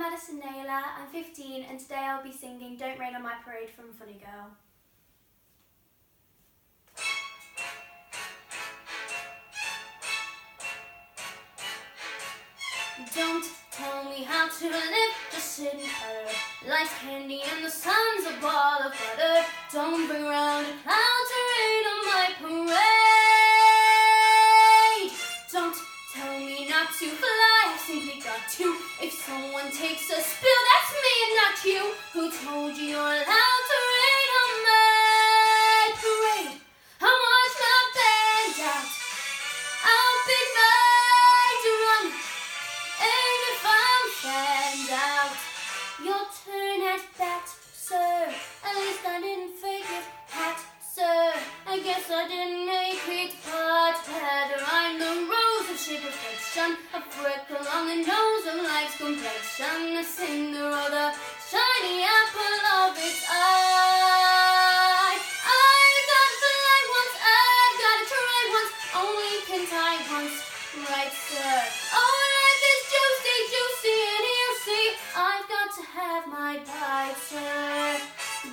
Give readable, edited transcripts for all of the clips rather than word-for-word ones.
Madison Naylor, I'm 15 and today I'll be singing Don't Rain on My Parade from Funny Girl. Don't tell me how to live, just sit and putter. Life's candy and the sun's a ball of butter. Don't bring around a cloud to rain on my parade. Don't tell me not to fly, I've simply got to. If someone takes a spill, that's me and not you. Who told you you're allowed to rain on my parade? I'll march my band out, I'll beat my drum, and if I'm fanned out, your turn at bat, sir. At least I didn't fake it, hat, sir. I guess I didn't make it, but better. I'm the rose of shape perfection, a freckle on the nose of life's complexion, a Cinderella, shiny apple of its eye. I've got to fly once, I've got to try once, only can tie once, right, sir. Oh, life is juicy, juicy, and you'll see I've got to have my bite, sir.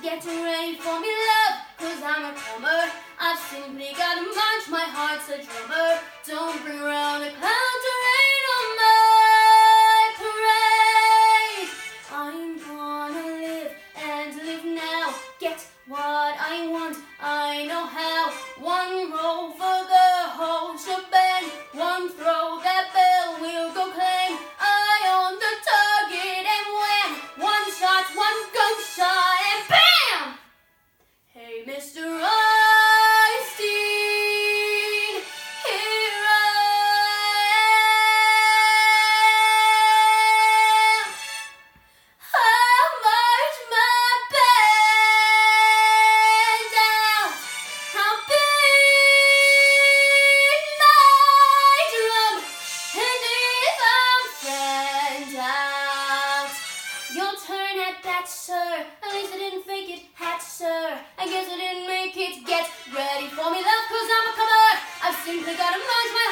Get ready for me, love, 'cause I'm a comer. I've simply got to march, my heart's a drummer. Don't bring around a cloud to rain on my parade. I'm gonna live and live now. Get what I want, I know how. One roll for the whole shebang. One throw, that bell will go clang. Eye on the target and wham. One shot, one gunshot and bam! Hey, Mr. Einstein, here I am. I'll march my band out, I'll beat my drum, and if I'm fanned out, your turn at bat, sir. At least I didn't fake it, hat, sir. I guess I didn't make it. Get ready for me, love, 'cause I'm a comer. I've simply got to merge my